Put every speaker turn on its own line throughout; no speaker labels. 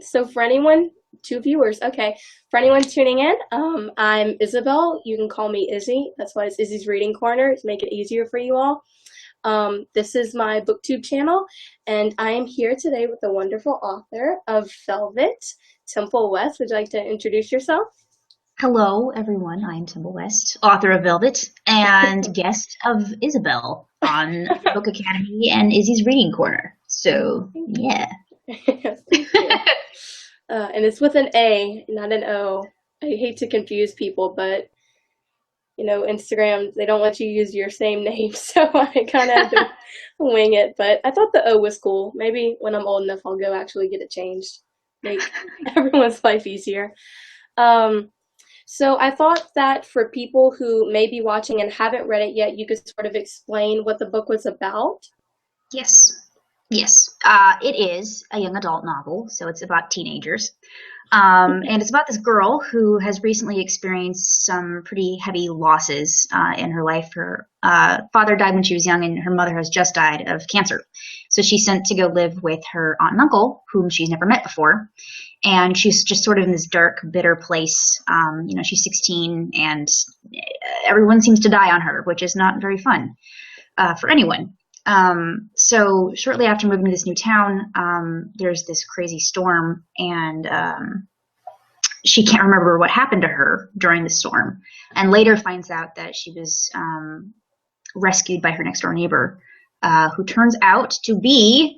So for anyone, two viewers, okay. For anyone tuning in, I'm Isabel. You can call me Izzy. That's why it's Izzy's Reading Corner, to make it easier for you all. This is my booktube channel, and I am here today with the wonderful author of Velvet, Temple West. Would you like to introduce yourself?
Hello, everyone. I'm Temple West, author of Velvet and guest of Isabel on Book Academy and Izzy's Reading Corner. So, yeah.
Yes, thank you. And it's with an A, not an O. I hate to confuse people, but you know, Instagram, they don't let you use your same name, so I kind of had to wing it. But I thought the O was cool. Maybe when I'm old enough, I'll go actually get it changed. Make everyone's life easier. Um, so I thought that for people who may be watching and haven't read it yet, you could sort of explain what the book was about.
Yes. Yes. It is a young adult novel, so it's about teenagers. And it's about this girl who has recently experienced some pretty heavy losses in her life. Her father died when she was young, and her mother has just died of cancer. So she's sent to go live with her aunt and uncle, whom she's never met before. And she's just sort of in this dark, bitter place. She's 16, and everyone seems to die on her, which is not very fun for anyone. So shortly after moving to this new town, there's this crazy storm, and she can't remember what happened to her during the storm, and later finds out that she was rescued by her next door neighbor, who turns out to be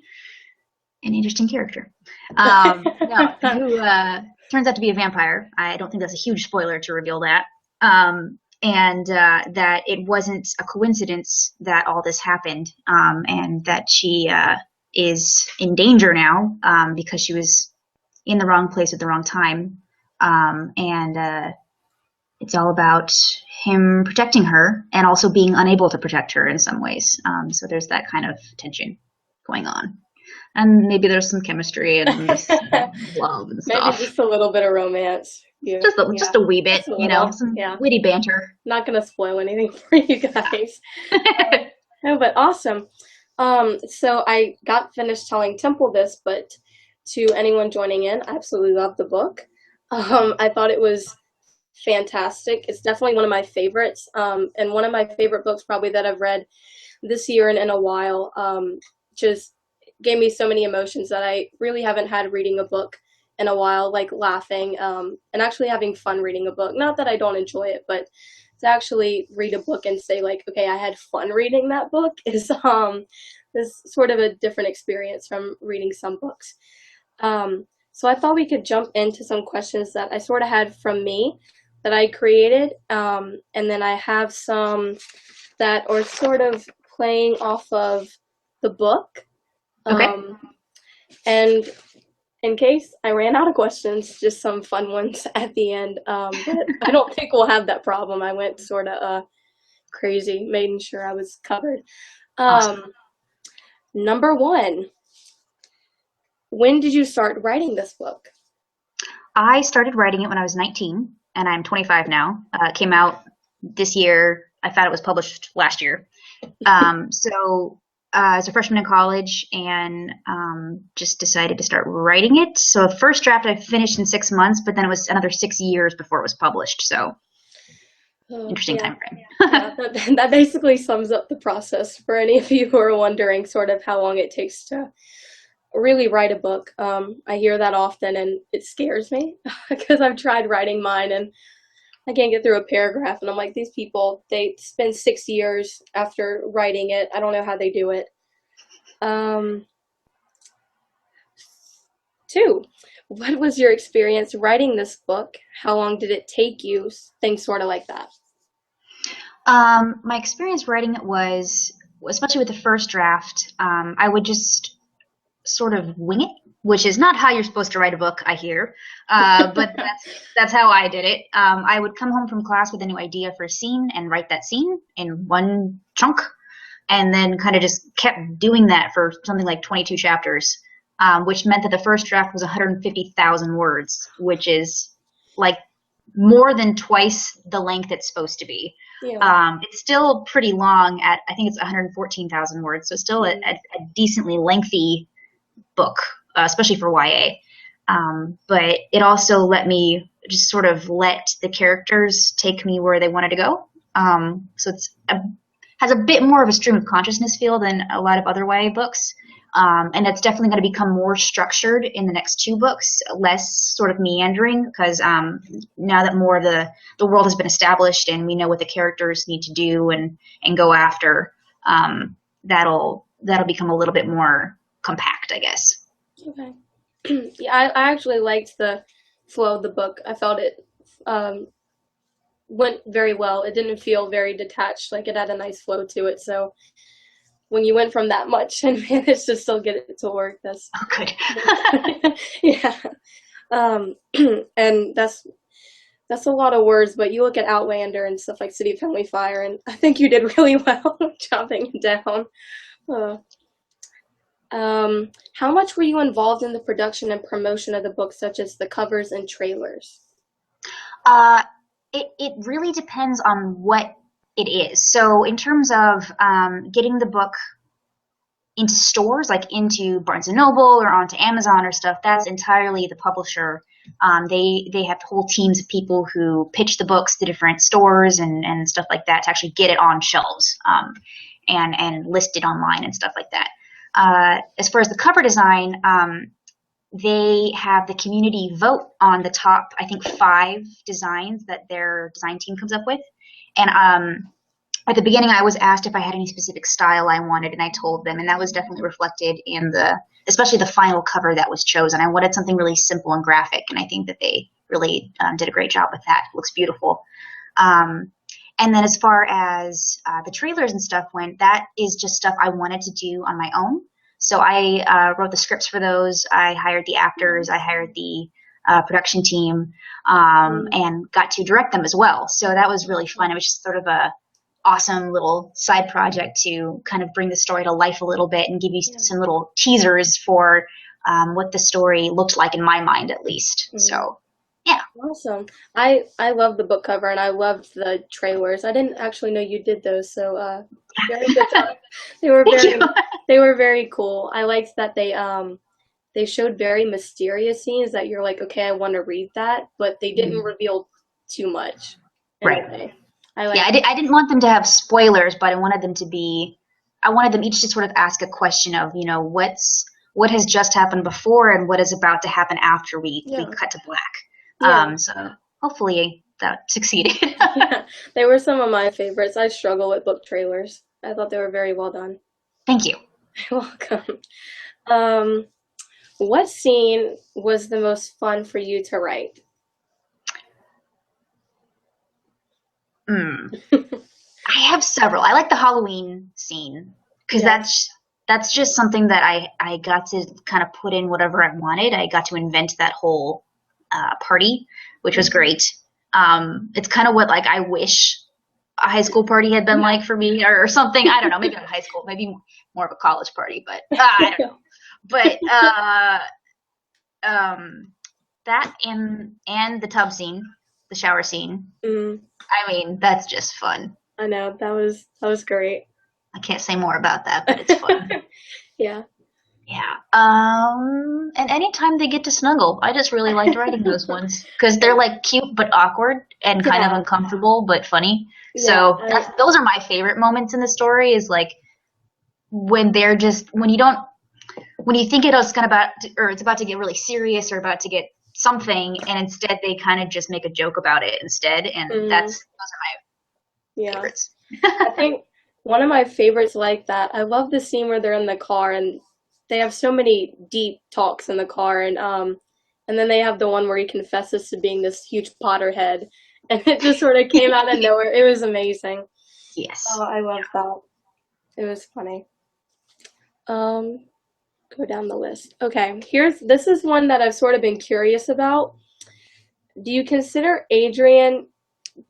an interesting character. Who turns out to be a vampire. I don't think that's a huge spoiler to reveal that. And that it wasn't a coincidence that all this happened, and that she is in danger now because she was in the wrong place at the wrong time. And it's all about him protecting her and also being unable to protect her in some ways. So there's that kind of tension going on. And maybe there's some chemistry and love and stuff.
Maybe just a little bit of romance. Yeah.
Just a wee bit, some witty banter.
Not gonna spoil anything for you guys. No, but awesome. So I got finished telling Temple this, but to anyone joining in, I absolutely love the book. I thought it was fantastic. It's definitely one of my favorites, and one of my favorite books probably that I've read this year and in a while. Just gave me so many emotions that I really haven't had reading a book in a while, like laughing, and actually having fun reading a book. Not that I don't enjoy it, but to actually read a book and say like, okay, I had fun reading that book is sort of a different experience from reading some books. So I thought we could jump into some questions that I sort of had from me that I created, and then I have some that are sort of playing off of the book.
Okay.
And in case I ran out of questions, just some fun ones at the end. But I don't think we'll have that problem. I went sort of crazy, making sure I was covered.
Awesome.
Number one, when did you start writing this book?
I started writing it when I was 19, and I'm 25 now. It came out this year. I thought it was published last year. I was a freshman in college and just decided to start writing it. So the first draft I finished in 6 months, but then it was another 6 years before it was published. So interesting time frame.
That basically sums up the process for any of you who are wondering sort of how long it takes to really write a book. I hear that often, and it scares me because I've tried writing mine and I can't get through a paragraph, and I'm like, these people, they spend 6 years after writing it. I don't know how they do it. 2, what was your experience writing this book? How long did it take you? Things sort of like that.
My experience writing it was, especially with the first draft, I would just sort of wing it, which is not how you're supposed to write a book, I hear, but that's how I did it. I would come home from class with a new idea for a scene and write that scene in one chunk, and then kind of just kept doing that for something like 22 chapters, which meant that the first draft was 150,000 words, which is like more than twice the length it's supposed to be. Yeah. It's still pretty long at, I think it's 114,000 words, so still a decently lengthy book, especially for YA. But it also let me just sort of let the characters take me where they wanted to go. So has a bit more of a stream of consciousness feel than a lot of other YA books. And it's definitely going to become more structured in the next 2 books, less sort of meandering, because now that more of the world has been established and we know what the characters need to do and go after, that'll become a little bit more compact, I guess.
Okay. Yeah, I actually liked the flow of the book. I felt it went very well. It didn't feel very detached, like it had a nice flow to it. So when you went from that much and managed to still get it to work, that's
good.
Yeah. And that's a lot of words, but you look at Outlander and stuff like City of Friendly Fire, and I think you did really well chopping it down. How much were you involved in the production and promotion of the book, such as the covers and trailers?
It really depends on what it is. So in terms of getting the book into stores, like into Barnes & Noble or onto Amazon or stuff, that's entirely the publisher. They have whole teams of people who pitch the books to different stores and stuff like that to actually get it on shelves and list it online and stuff like that. As far as the cover design, they have the community vote on the top, I think, 5 designs that their design team comes up with. And at the beginning, I was asked if I had any specific style I wanted, and I told them, and that was definitely reflected in especially the final cover that was chosen. I wanted something really simple and graphic, and I think that they really did a great job with that. It looks beautiful. And then as far as the trailers and stuff went, that is just stuff I wanted to do on my own. So I wrote the scripts for those. I hired the actors. I hired the production team and got to direct them as well. So that was really fun. It was just sort of a awesome little side project to kind of bring the story to life a little bit and give you some little teasers for what the story looked like in my mind, at least. So, yeah.
Awesome. I love the book cover and I loved the trailers. I didn't actually know you did those, so very good job. They were very cool. I liked that they showed very mysterious scenes that you're like, okay, I want to read that, but they didn't reveal too much.
Right. I didn't want them to have spoilers, but I wanted them each to sort of ask a question of, what has just happened before and what is about to happen after we cut to black.
Yeah.
So hopefully that succeeded.
Yeah, they were some of my favorites. I struggle with book trailers. I thought they were very well done.
Thank you.
You're welcome. What scene was the most fun for you to write?
I have several. I like the Halloween scene because that's just something that I got to kind of put in whatever I wanted. I got to invent that whole party, which was great. It's kind of what I wish a high school party had been like for me or something. I don't know. Maybe not high school. Maybe more of a college party, but I don't know. But that and the tub scene, the shower scene. I mean, that's just fun.
I know, that was great.
I can't say more about that, but it's fun.
Yeah.
Yeah. And anytime they get to snuggle, I just really liked writing those ones because they're cute but awkward and kind of uncomfortable but funny. So those are my favorite moments in the story. Is when they're when you think it's about to get really serious or about to get something, and instead they kind of just make a joke about it instead, and those are my favorites.
I think one of my favorites like that. I love the scene where they're in the car and they have so many deep talks in the car, and then they have the one where he confesses to being this huge Potterhead, and it just sort of came out of nowhere. It was amazing.
Yes.
Oh, I love that. It was funny. Go down the list. Okay, this is one that I've sort of been curious about. Do you consider Adrian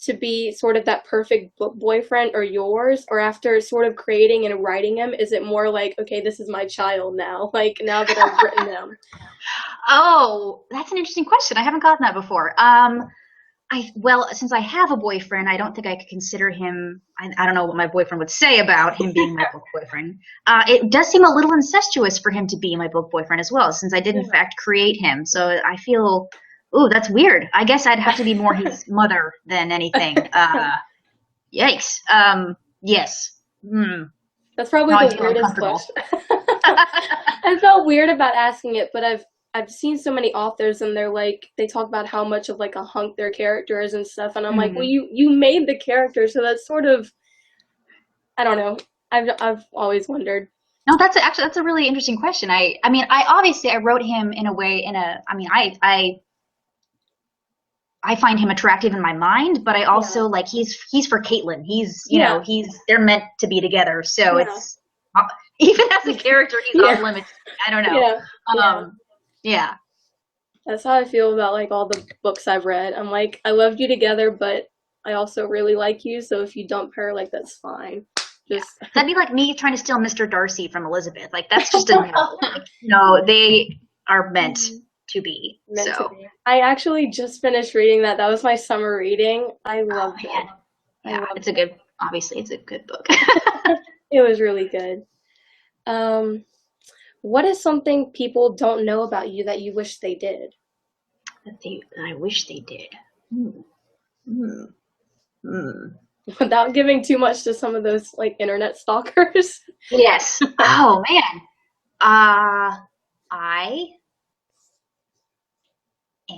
to be sort of that perfect boyfriend or yours, or after sort of creating and writing him, is it more like, okay, this is my child now, now that I've written him?
Oh, that's an interesting question. I haven't gotten that before. Well, since I have a boyfriend, I don't think I could consider him. I don't know what my boyfriend would say about him being my book boyfriend. It does seem a little incestuous for him to be my book boyfriend as well, since I did in fact create him. So I feel, ooh, that's weird. I guess I'd have to be more his mother than anything. Yikes. Yes.
That's probably
Now I
the
feel
weirdest
uncomfortable.
question. I felt weird about asking it, but I've seen so many authors and they're like they talk about how much of like a hunk their character is and stuff, and I'm like, well, you made the character, so that's sort of, I don't know. I've always wondered.
No, that's a really interesting question. I mean, I obviously I wrote him in a way I mean, I find him attractive in my mind, but I also like he's for Caitlin. He's you know they're meant to be together. So it's even as a character, he's off limits. I don't know. Yeah.
That's how I feel about like all the books I've read. I'm like, I loved you together, but I also really like you. So if you dump her, like that's fine. Just
that'd be like me trying to steal Mr. Darcy from Elizabeth. Like that's just a no. Like, no, they are meant to be.
Meant to be. I actually just finished reading that. That was my summer reading. I loved it.
Yeah, it's a good. Obviously, it's a good book.
It was really good. What is something people don't know about you that you wish they did?
I wish they did.
Without giving too much to some of those like internet stalkers.
Yes. Oh man. I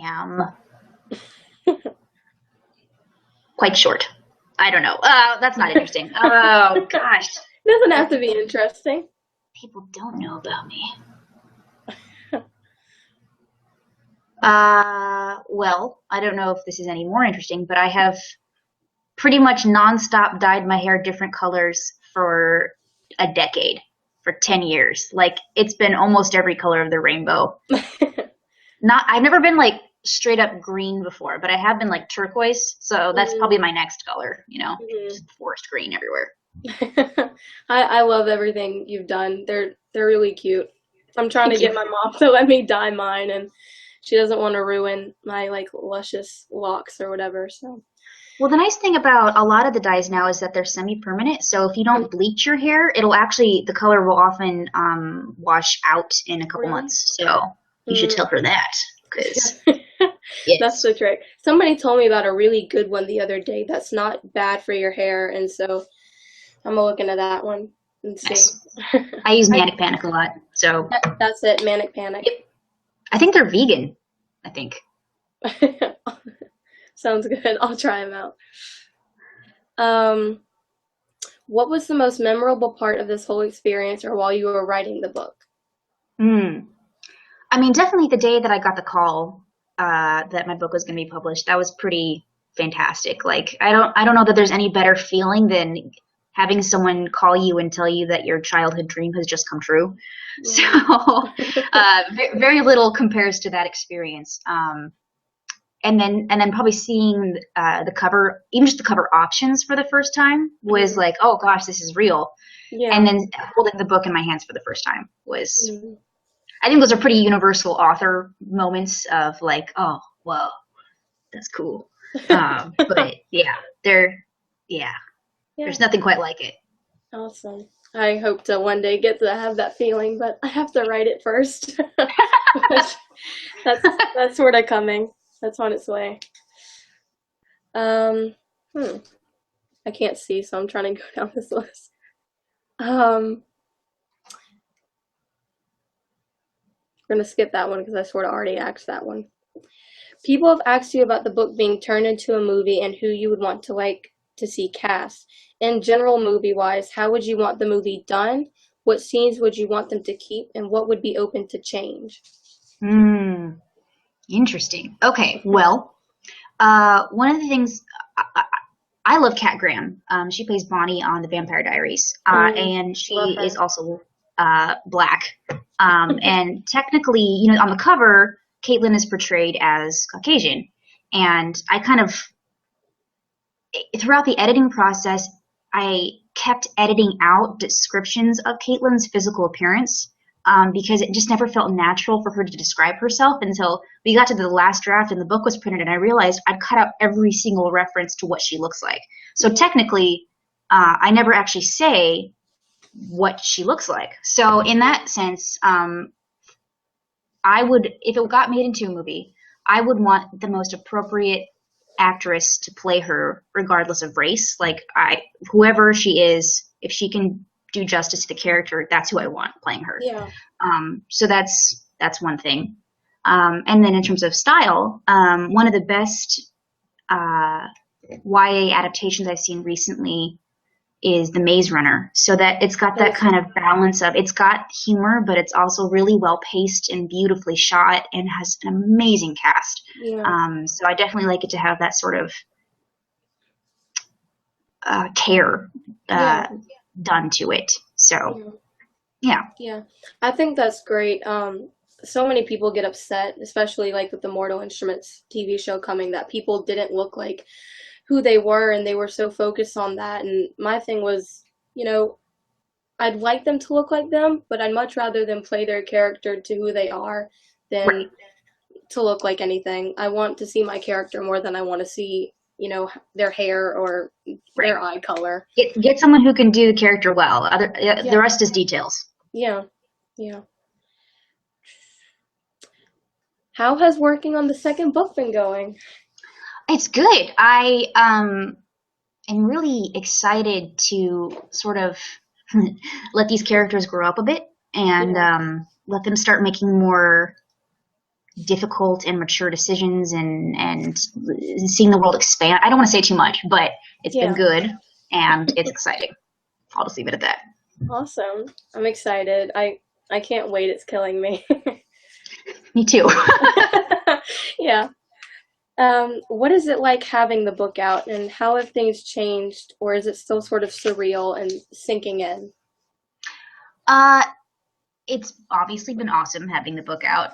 am quite short. I don't know. That's not interesting. Oh gosh.
It doesn't have to be interesting.
People don't know about me. Well, I don't know if this is any more interesting, but I have pretty much nonstop dyed my hair different colors for a decade, for 10 years. Like, it's been almost every color of the rainbow. I've never been like straight up green before, but I have been like turquoise, so that's probably my next color, just forest green everywhere.
I love everything you've done. They're really cute. I'm trying to get my mom to let me dye mine, and she doesn't want to ruin my like luscious locks or whatever. So,
well, the nice thing about a lot of the dyes now is that they're semi-permanent. So if you don't bleach your hair, the color will often wash out in a couple months. So you should tell her that, because
that's the trick. Somebody told me about a really good one the other day that's not bad for your hair, and so I'm gonna look into that one and see.
Yes. I use Manic Panic a lot, so
that's it. Manic Panic.
Yep. I think they're vegan. I think.
Sounds good. I'll try them out. What was the most memorable part of this whole experience, or while you were writing the book?
I mean, definitely the day that I got the call that my book was going to be published. That was pretty fantastic. Like, I don't know that there's any better feeling than having someone call you and tell you that your childhood dream has just come true. So very little compares to that experience. And then probably seeing the cover, even just the cover options for the first time was like, oh gosh, this is real. Yeah. And then holding the book in my hands for the first time was, I think those are pretty universal author moments of like, oh, whoa, that's cool. But yeah, there's nothing quite like it.
Awesome. I hope to one day get to have that feeling, but I have to write it first. That's sort of coming. That's on its way. I can't see, so I'm trying to go down this list. We're gonna skip that one because I sort of already asked that one. People have asked you about the book being turned into a movie and who you would want to like to see cast. In general, movie-wise, how would you want the movie done? What scenes would you want them to keep, and what would be open to change?
Interesting. Okay, well, one of the things I love Kat Graham. She plays Bonnie on The Vampire Diaries, and she is also Black. And technically, on the cover, Caitlin is portrayed as Caucasian, and I kind of throughout the editing process, I kept editing out descriptions of Caitlin's physical appearance because it just never felt natural for her to describe herself until we got to the last draft and the book was printed, and I realized I'd cut out every single reference to what she looks like. So technically, I never actually say what she looks like. So in that sense, I would, if it got made into a movie, I would want the most appropriate actress to play her regardless of race. Like whoever she is, if she can do justice to the character, that's who I want playing her.
Yeah.
So that's one thing. And then in terms of style, one of the best YA adaptations I've seen recently is The Maze Runner. So that it's got that kind of balance of, it's got humor, but it's also really well paced and beautifully shot and has an amazing cast.
Yeah.
So I definitely like it to have that sort of care done to it. So yeah.
I think that's great. So many people get upset, especially like with the Mortal Instruments TV show coming, that people didn't look like who they were and they were so focused on that. And my thing was, you know, I'd like them to look like them, but I'd much rather them play their character to who they are than to look like anything. I want to see my character more than I want to see, you know, their hair or their eye color.
Get someone who can do the character well. The rest is details.
Yeah. How has working on the second book been going?
It's good. I am really excited to sort of let these characters grow up a bit and let them start making more difficult and mature decisions and seeing the world expand. I don't want to say too much, but it's been good and it's exciting. I'll just leave it at that.
Awesome. I'm excited. I can't wait. It's killing me.
Me too.
Yeah. What is it like having the book out, and how have things changed, or is it still sort of surreal and sinking in?
It's obviously been awesome having the book out.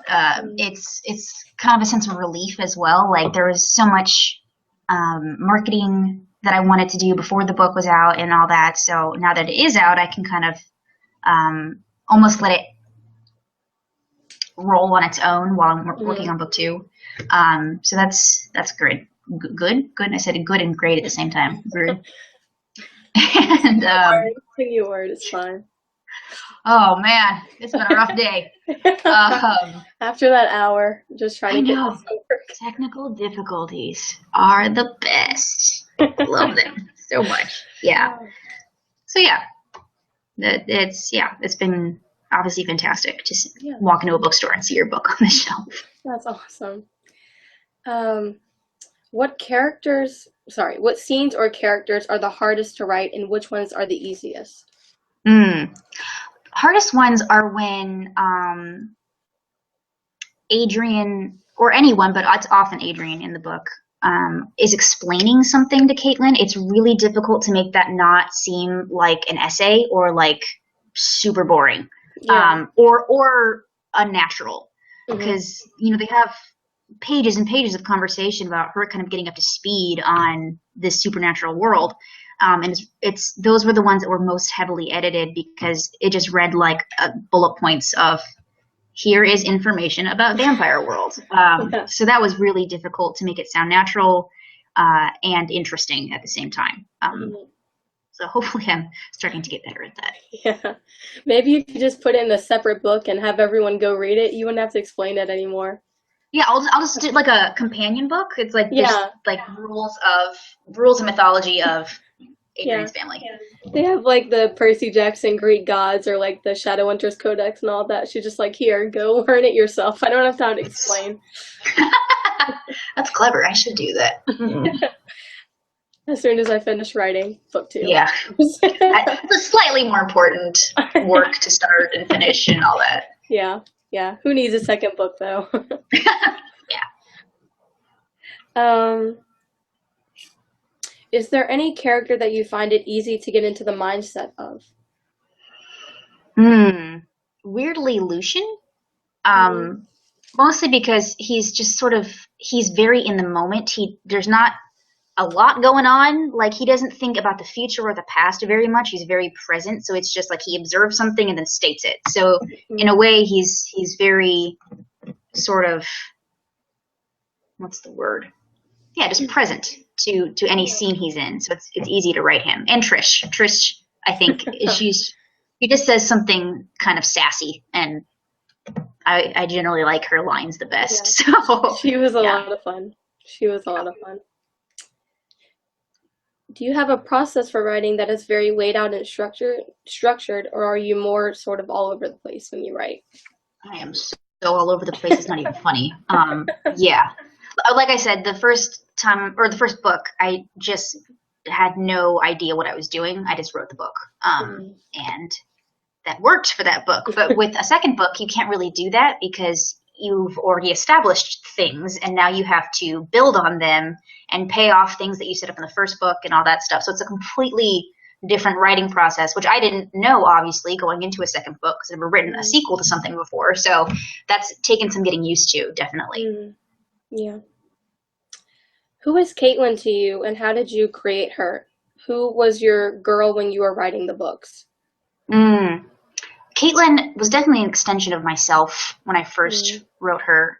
It's kind of a sense of relief as well. Like there was so much marketing that I wanted to do before the book was out and all that. So now that it is out, I can kind of almost let it roll on its own while I'm working on book 2. So that's great. Good. I said good and great at the same time. Good. And
New word is fine.
Oh man, it's been a rough day.
After that hour, just trying to get this over.
Technical difficulties are the best. Love them so much. Yeah. So yeah, it's been obviously fantastic to walk into a bookstore and see your book on the shelf.
That's awesome. What scenes or characters are the hardest to write, and which ones are the easiest?
Hardest ones are when Adrian, or anyone, but it's often Adrian in the book, is explaining something to Caitlin. It's really difficult to make that not seem like an essay or like super boring, or unnatural, because they have pages and pages of conversation about her kind of getting up to speed on this supernatural world. And those were the ones that were most heavily edited because it just read like bullet points of, here is information about vampire world. So that was really difficult to make it sound natural and interesting at the same time. So hopefully I'm starting to get better at that.
Yeah. Maybe if you just put it in a separate book and have everyone go read it, you wouldn't have to explain it anymore.
Yeah, I'll just do like a companion book. It's like like rules and mythology of Adrian's family.
Yeah. They have like the Percy Jackson Greek gods or like the Shadowhunters Codex and all that. She's just like, here, go learn it yourself. I don't have time to explain.
That's clever. I should do that.
As soon as I finish writing book 2.
Yeah. It's a slightly more important work to start and finish and all that.
Yeah. Who needs a second book though?
Yeah.
Is there any character that you find it easy to get into the mindset of?
Weirdly, Lucian. Mostly because he's just he's very in the moment. There's not a lot going on. Like, he doesn't think about the future or the past very much. He's very present. So it's just like he observes something and then states it. So in a way, he's very sort of, what's the word? Yeah, just present to any scene he's in. So it's easy to write him. And Trish, I think he just says something kind of sassy, and I generally like her lines the best.
Yeah.
So
She was a lot of fun. She was a lot of fun. Do you have a process for writing that is very laid out and structured, or are you more sort of all over the place when you write?
I am so all over the place. It's not even funny. Yeah. Like I said, the first book, I just had no idea what I was doing. I just wrote the book. And that worked for that book. But with a second book, you can't really do that because you've already established things, and now you have to build on them and pay off things that you set up in the first book and all that stuff. So it's a completely different writing process, which I didn't know, obviously, going into a second book because I've never written a sequel to something before. So that's taken some getting used to, definitely.
Yeah. Who is Caitlin to you, and how did you create her? Who was your girl when you were writing the books?
Caitlin was definitely an extension of myself when I first wrote her.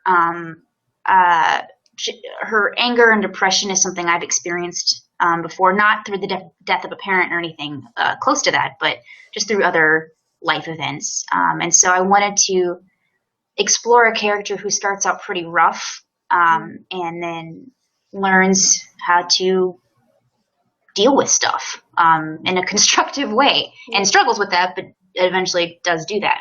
Her anger and depression is something I've experienced before, not through the death of a parent or anything close to that, but just through other life events. And so I wanted to explore a character who starts out pretty rough and then learns how to deal with stuff in a constructive way and struggles with that, but eventually does do that.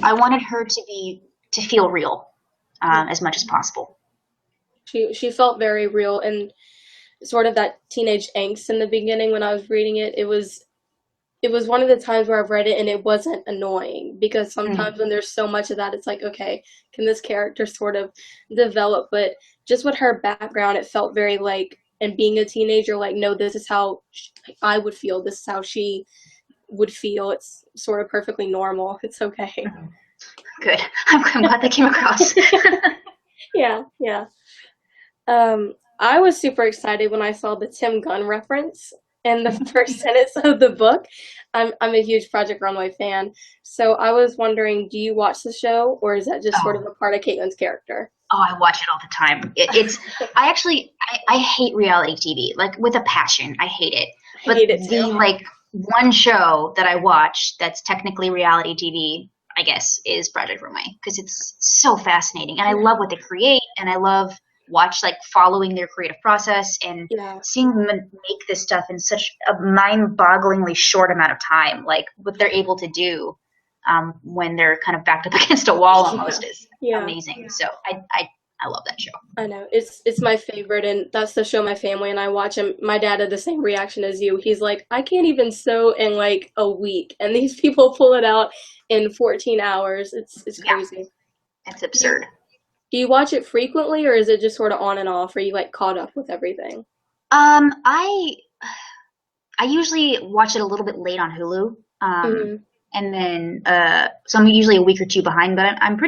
I wanted her to feel real as much as possible.
She felt very real, and sort of that teenage angst in the beginning when I was reading it. It was one of the times where I've read it and it wasn't annoying, because sometimes when there's so much of that, it's like, okay, can this character sort of develop? But just with her background, it felt very like, and being a teenager, like, no, this is how I would feel. This is how she would feel. It's sort of perfectly normal. It's okay.
Good. I'm glad that came across.
Yeah. I was super excited when I saw the Tim Gunn reference in the first sentence of the book. I'm a huge Project Runway fan, so I was wondering, do you watch the show, or is that just sort of a part of Caitlin's character?
Oh, I watch it all the time. I hate reality TV, like, with a passion. I hate it. But the one show that I watch that's technically reality TV, I guess, is Project Runway, because it's so fascinating, and I love what they create, and I love following their creative process and seeing them make this stuff in such a mind-bogglingly short amount of time. Like, what they're able to do when they're kind of backed up against a wall almost is amazing. So I love that show.
I know. It's my favorite, and that's the show my family and I watch, and my dad had the same reaction as you. He's like, I can't even sew in like a week, and these people pull it out in 14 hours. It's crazy.
It's absurd.
Do you watch it frequently, or is it just sort of on and off? Are you like caught up with everything?
I usually watch it a little bit late on Hulu, and then so I'm usually a week or two behind. But I'm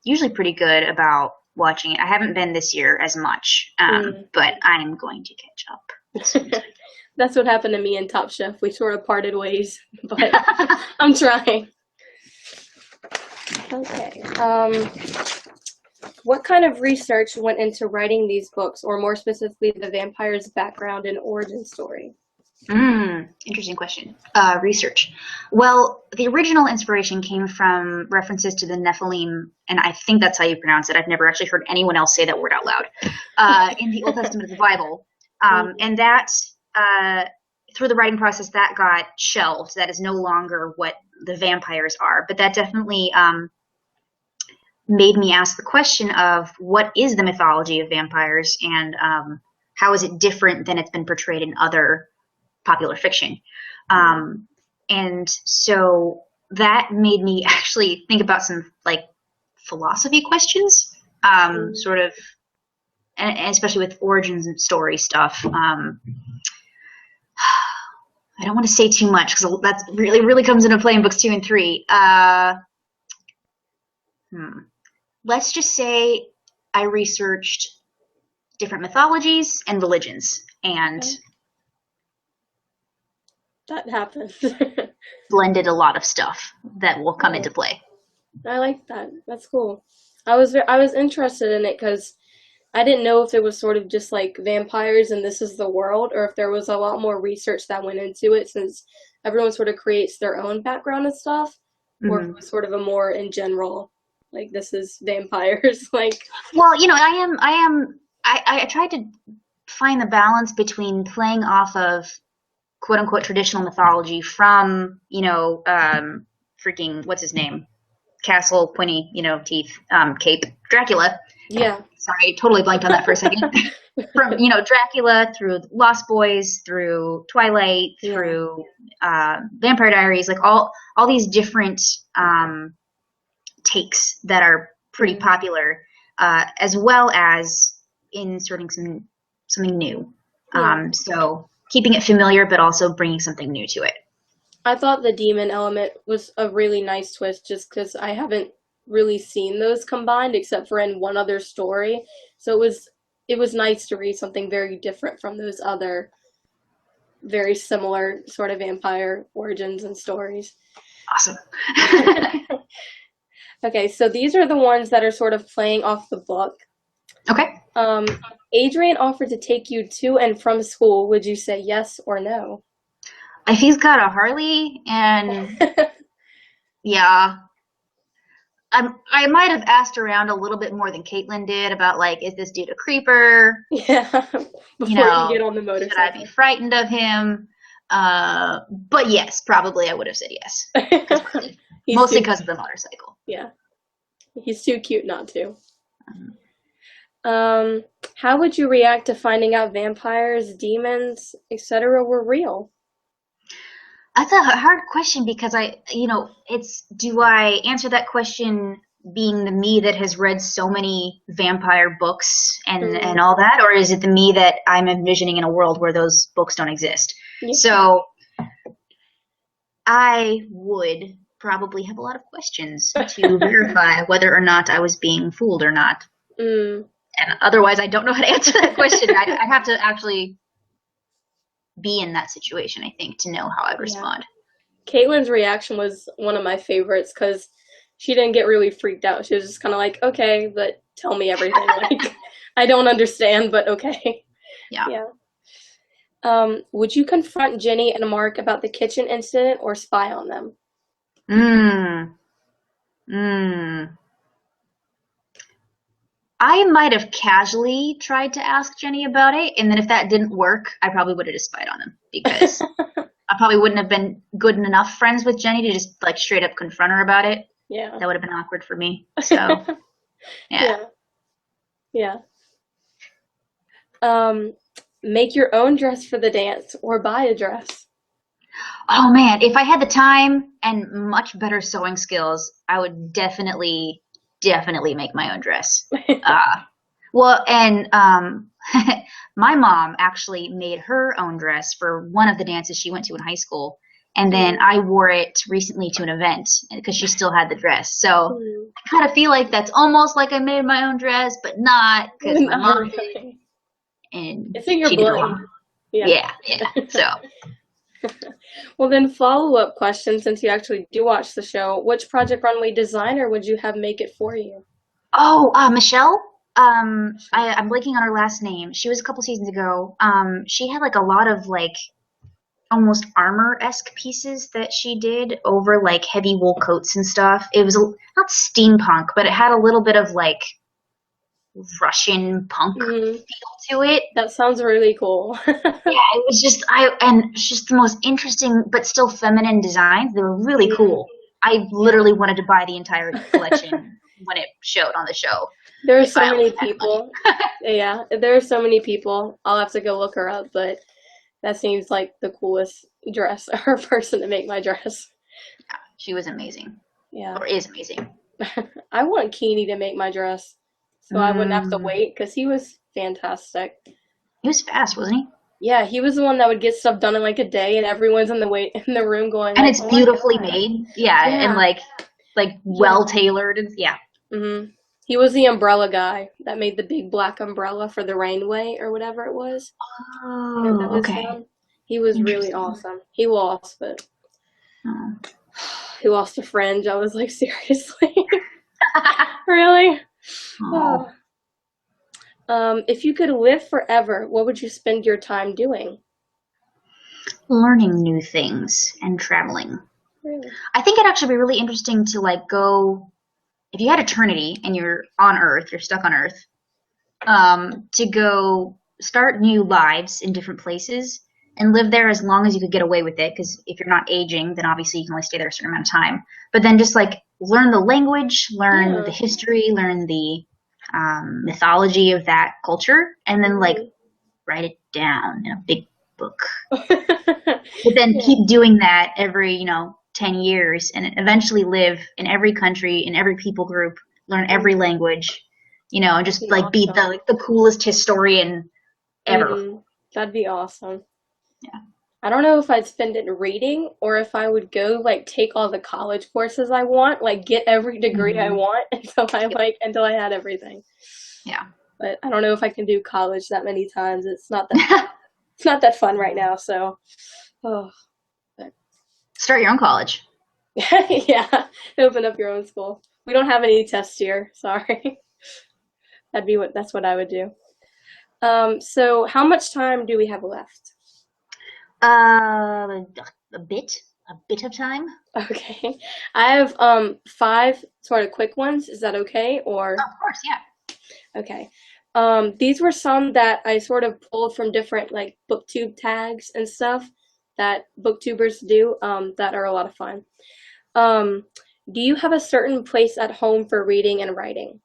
usually pretty good about watching it. I haven't been this year as much, but I am going to catch up.
That's what happened to me in Top Chef. We sort of parted ways, but I'm trying. Okay. What kind of research went into writing these books, or more specifically, the vampire's background and origin story?
Interesting question. Research. Well, the original inspiration came from references to the Nephilim, and I think that's how you pronounce it. I've never actually heard anyone else say that word out loud, in the Old Testament of the Bible. And that, through the writing process, that got shelved. That is no longer what the vampires are. But that definitely made me ask the question of what is the mythology of vampires, and how is it different than it's been portrayed in other popular fiction. And so that made me actually think about some philosophy questions, sort of, and especially with origins and story stuff. I don't want to say too much because that really comes into play in books 2 and 3. let's just say I researched different mythologies and religions and
that happens.
blended a lot of stuff that will come into play.
I like that. That's cool. I was interested in it because I didn't know if it was sort of just like vampires and this is the world, or if there was a lot more research that went into it, since everyone sort of creates their own background and stuff, or if it was sort of a more in general, like this is vampires. Like,
well, I tried to find the balance between playing off of quote unquote traditional mythology from, freaking, what's his name? Castle, pointy, teeth, cape, Dracula.
Yeah.
Sorry, totally blanked on that for a second. From, Dracula through Lost Boys, through Twilight, through Vampire Diaries, like all these different takes that are pretty popular, as well as inserting something new. So keeping it familiar, but also bringing something new to it.
I thought the demon element was a really nice twist, just because I haven't really seen those combined except for in one other story. So it was nice to read something very different from those other very similar sort of vampire origins and stories.
Awesome.
Okay, so these are the ones that are sort of playing off the book.
Okay.
Adrian offered to take you to and from school. Would you say yes or no?
If he's got a Harley, and yeah, I might have asked around a little bit more than Caitlin did about, like, is this dude a creeper?
Yeah, before you get on the motorcycle.
Should I be frightened of him? But yes, probably I would have said yes. Mostly because of the motorcycle.
Yeah, he's too cute not to. How would you react to finding out vampires, demons, etc. were real?
That's a hard question because do I answer that question being the me that has read so many vampire books and all that, or is it the me that I'm envisioning in a world where those books don't exist? Yeah. So I would probably have a lot of questions to verify whether or not I was being fooled or not. And otherwise, I don't know how to answer that question. I'd have to actually be in that situation, I think, to know how I'd respond.
Caitlin's reaction was one of my favorites because she didn't get really freaked out. She was just kind of like, okay, but tell me everything. Like, I don't understand, but okay. Yeah. Would you confront Jenny and Mark about the kitchen incident or spy on them?
I might have casually tried to ask Jenny about it, and then if that didn't work, I probably would have just spied on them because I probably wouldn't have been good enough friends with Jenny to just like straight up confront her about it.
Yeah.
That would have been awkward for me. So, yeah.
Make your own dress for the dance or buy a dress.
Oh man, if I had the time and much better sewing skills, I would definitely make my own dress. My mom actually made her own dress for one of the dances she went to in high school, and then I wore it recently to an event because she still had the dress. So I kind of feel like that's almost like I made my own dress, but not because my mom did. And
it's in your blood.
Yeah. So.
Well, then follow-up question, since you actually do watch the show, which Project Runway designer would you have make it for you?
Oh, Michelle. I'm blanking on her last name. She was a couple seasons ago. She had like a lot of like almost armor-esque pieces that she did over like heavy wool coats and stuff. It was not steampunk, but it had a little bit of like Russian punk feel to it.
That sounds really cool.
Yeah, it was just just the most interesting but still feminine designs. They were really cool. I literally wanted to buy the entire collection when it showed on the show.
There are so many people. Yeah, there are so many people. I'll have to go look her up, but that seems like the coolest dress or person to make my dress.
Yeah, she was amazing.
Yeah.
Or is amazing.
I want Keeney to make my dress. So I wouldn't have to wait, because he was fantastic.
He was fast, wasn't he?
Yeah, he was the one that would get stuff done in like a day, and everyone's in the room going.
And
like,
it's beautifully made, and like well tailored, and
He was the umbrella guy that made the big black umbrella for the rainway or whatever it was. That
Oh,
was
okay.
him. He was really
Interesting.
awesome. He lost, but
Oh.
he lost to Fringe. I was like, seriously? Really?
Oh.
Oh. If you could live forever, what would you spend your time doing?
Learning new things and traveling.
Really?
I think it'd actually be really interesting to like go if you had eternity and you're on Earth, you're stuck on Earth, to go start new lives in different places and live there as long as you could get away with it. Because if you're not aging, then obviously you can only stay there a certain amount of time. But then just like learn the language, learn the
Yeah.
history, learn the mythology of that culture, and then like write it down in a big book. But then
Yeah.
keep doing that every, 10 years and eventually live in every country, in every people group, learn every language, and
That'd
just
be
like be
awesome.
the coolest historian ever.
That'd be awesome.
Yeah.
I don't know if I'd spend it reading or if I would go like take all the college courses I want, like get every degree I
Mhm.
want
Yep.
until I had everything.
Yeah.
But I don't know if I can do college that many times. It's not that fun right now, so oh but
Start your own college.
yeah. Open up your own school. We don't have any tests here, sorry. That's what I would do. So how much time do we have left?
Uh, a bit of time.
Okay. I have five sort of quick ones. Is that okay?
Oh,
Or
of course, yeah.
okay. These were some that I sort of pulled from different like booktube tags and stuff that booktubers do that are a lot of fun. Um, do you have a certain place at home for reading and writing?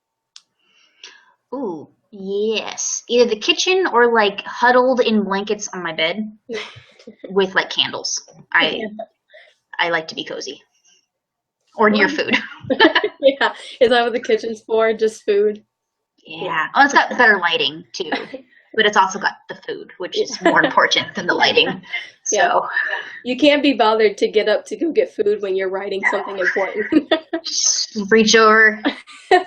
Ooh, yes. Either the kitchen or like huddled in blankets on my bed with like candles. I
Yeah.
I like to be cozy or near
Well,
food.
yeah. Is that what the kitchen's for? Just food? Yeah.
Yeah. Oh, it's got better lighting too, but it's also got the food, which is more
Yeah.
important than the lighting.
Yeah.
So
You can't be bothered to get up to go get food when you're writing something important.
just reach over,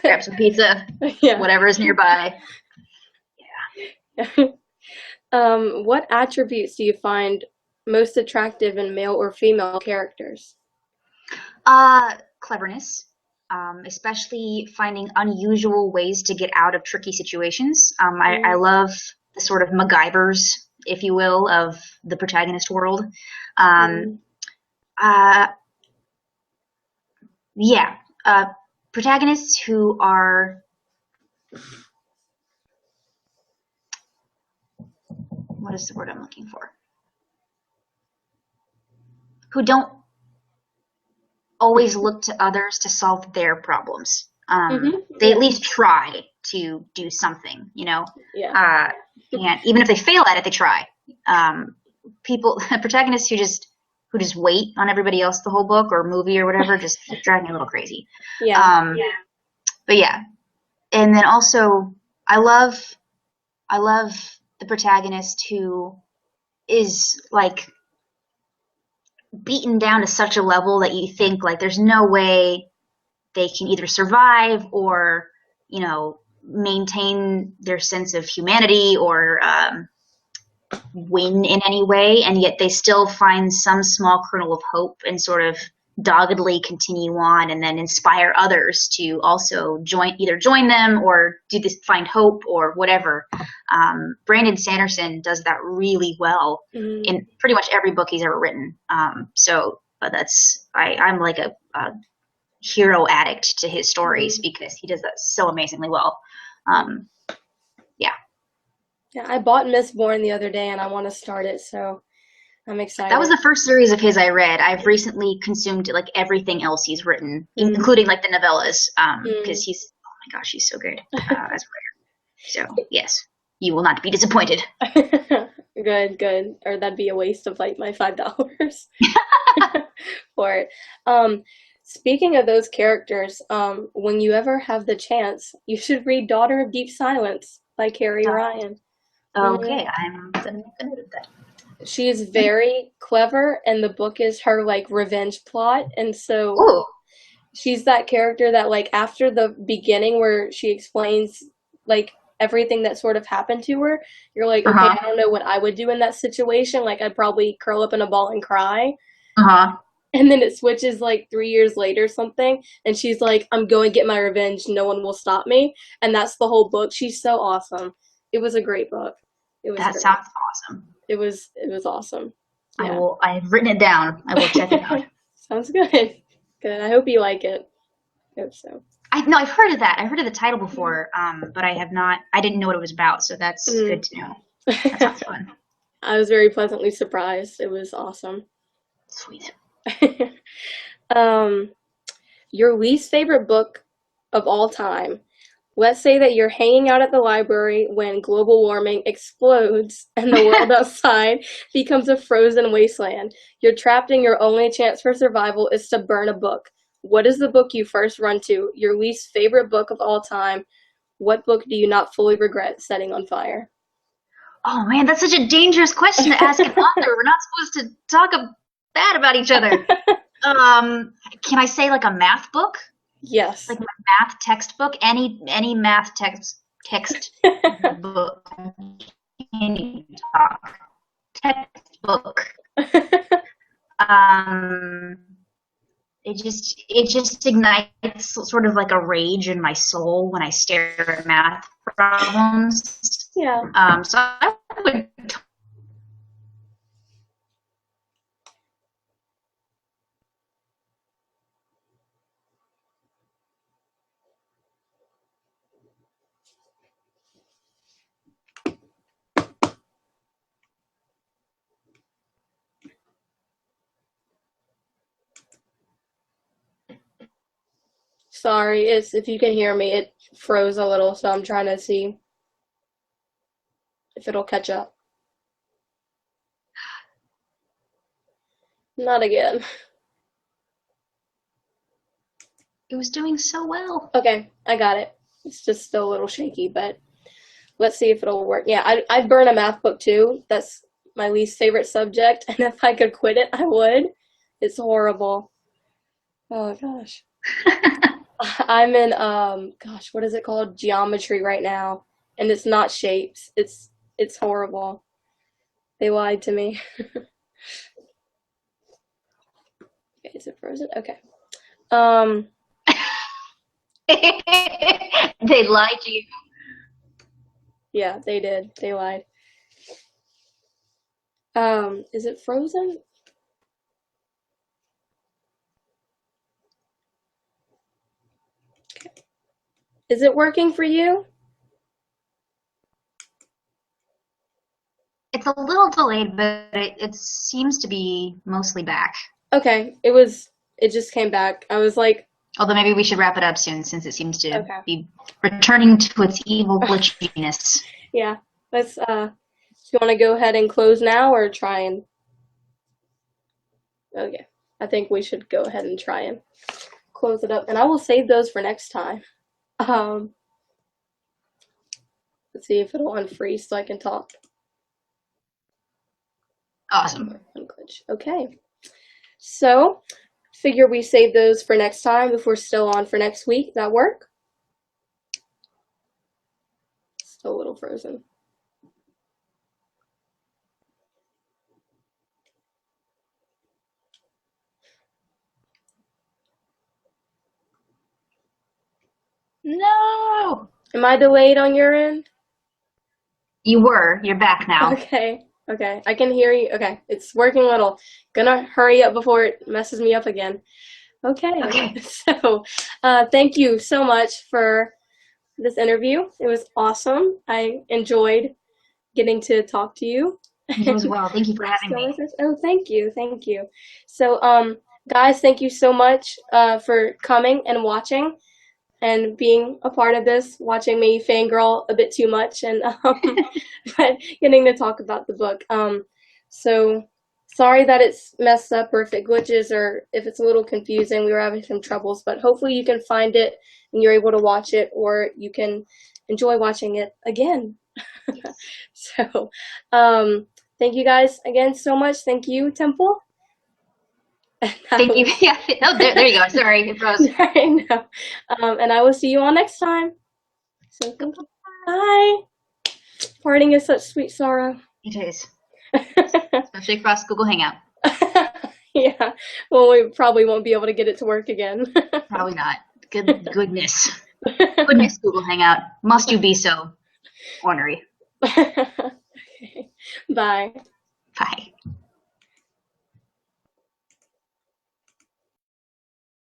grab some pizza,
Yeah.
whatever is nearby.
What attributes do you find most attractive in male or female characters?
Cleverness, especially finding unusual ways to get out of tricky situations. I
Mm,
love the sort of MacGyvers, if you will, of the protagonist world. Um,
mm,
uh, yeah, protagonists who are what is the word I'm looking for? Who don't always look to others to solve their problems. They at
yeah,
least try to do something,
yeah,
uh, and even if they fail at it, they try. People, protagonists who just wait on everybody else the whole book or movie or whatever just drive me a little crazy.
yeah.
Um, but yeah, and then also I love I love the protagonist who is like beaten down to such a level that you think like there's no way they can either survive or maintain their sense of humanity or win in any way, and yet they still find some small kernel of hope and sort of doggedly continue on and then inspire others to also either join them or do this, find hope or whatever. Brandon Sanderson does that really well
Mm,
in pretty much every book he's ever written. So I'm like a hero addict to his stories
mm.
because he does that so amazingly well. Um, yeah,
Yeah, I bought Mistborn the other day and I want to start it, so I'm
that was
excited.
the first series of his I read. I've recently consumed like everything else he's written,
Mm,
including like the novellas, because
mm.
he's oh my gosh, he's so good as a writer. So yes, you will not be disappointed.
Good, good. Or that'd be a waste of like my $5 for it. Speaking of those characters, when you ever have the chance, you should read Daughter of Deep Silence by Carrie Ryan. Mhm.
Okay, I'm gonna make a note of that.
She is very clever, and the book is her like revenge plot, and so
Ooh,
she's that character that, like, after the beginning where she explains, like, everything that sort of happened to her, you're like, okay,
Uh-huh.
I don't know what I would do in that situation. Like, I'd probably curl up in a ball and cry.
Uh-huh.
And then it switches like 3 years later, something, and she's like, I'm going to get my revenge. No one will stop me. And that's the whole book. She's so awesome. It was a great book. It was
That
great.
sounds awesome.
It was awesome. Yeah.
I've written it down. I will check it out.
Sounds good. Good. I hope you like it. I hope so.
No, I've heard of that. I've heard of the title before, but I have not. I didn't know what it was about, so that's good to know. That sounds fun.
I was very pleasantly surprised. It was awesome.
Sweet.
Your least favorite book of all time. Let's say that you're hanging out at the library when global warming explodes and the world outside becomes a frozen wasteland. You're trapped and your only chance for survival is to burn a book. What is the book you first run to? Your least favorite book of all time. What book do you not fully regret setting on fire?
Oh man, that's such a dangerous question to ask an author. We're not supposed to talk bad about each other. Can I say like a math book?
Yes.
Like a math textbook? Any math text book. Any talk. Textbook. It just ignites sort of like a rage in my soul when I stare at math problems.
Yeah.
So I would.
Sorry, if you can hear me, it froze a little, so I'm trying to see if it'll catch up. Not again.
It was doing so well.
Okay, I got it. It's just still a little shaky, but let's see if it'll work. Yeah, I'd burn a math book too. That's my least favorite subject, and if I could quit it, I would. It's horrible. Oh gosh. I'm in gosh, what is it called? Geometry right now, and it's not shapes. It's horrible. They lied to me. Okay, is it frozen? Okay.
They lied to you.
Yeah, they did. They lied. Is it frozen? Okay. Is it working for you?
It's a little delayed, but it seems to be mostly back.
Okay, it just came back. I was like,
Although maybe we should wrap it up soon since it seems to
okay.
be returning to its evil glitchiness.
Yeah. Let's do you want to go ahead and close now or try and okay. I think we should go ahead and try and close it up. And I will save those for next time. Let's see if it'll unfreeze so I can talk.
Awesome.
Okay. So, figure we save those for next time if we're still on for next week. That work? Still a little frozen.
No!
Am I delayed on your end?
You were. You're back now.
Okay. Okay. I can hear you. Okay. It's working a little. Gonna hurry up before it messes me up again. Okay. So, thank you so much for this interview. It was awesome. I enjoyed getting to talk to you.
You as well. Thank you for having me.
Oh, thank you. Thank you. So, guys, thank you so much for coming and watching and being a part of this, watching me fangirl a bit too much and but getting to talk about the book. So sorry that it's messed up or if it glitches or if it's a little confusing. We were having some troubles, but hopefully you can find it and you're able to watch it or you can enjoy watching it again. So thank you guys again so much. Thank you, Temple.
Thank you. Yeah. Oh, there you go. Sorry, it froze.
I know. And I will see you all next time. So thank you. Bye. Parting is such sweet sorrow.
It is. Especially across Google Hangout.
Yeah. Well, we probably won't be able to get it to work again.
Probably not. Goodness. Goodness, Google Hangout. Must you be so ornery?
Okay. Bye.
Bye.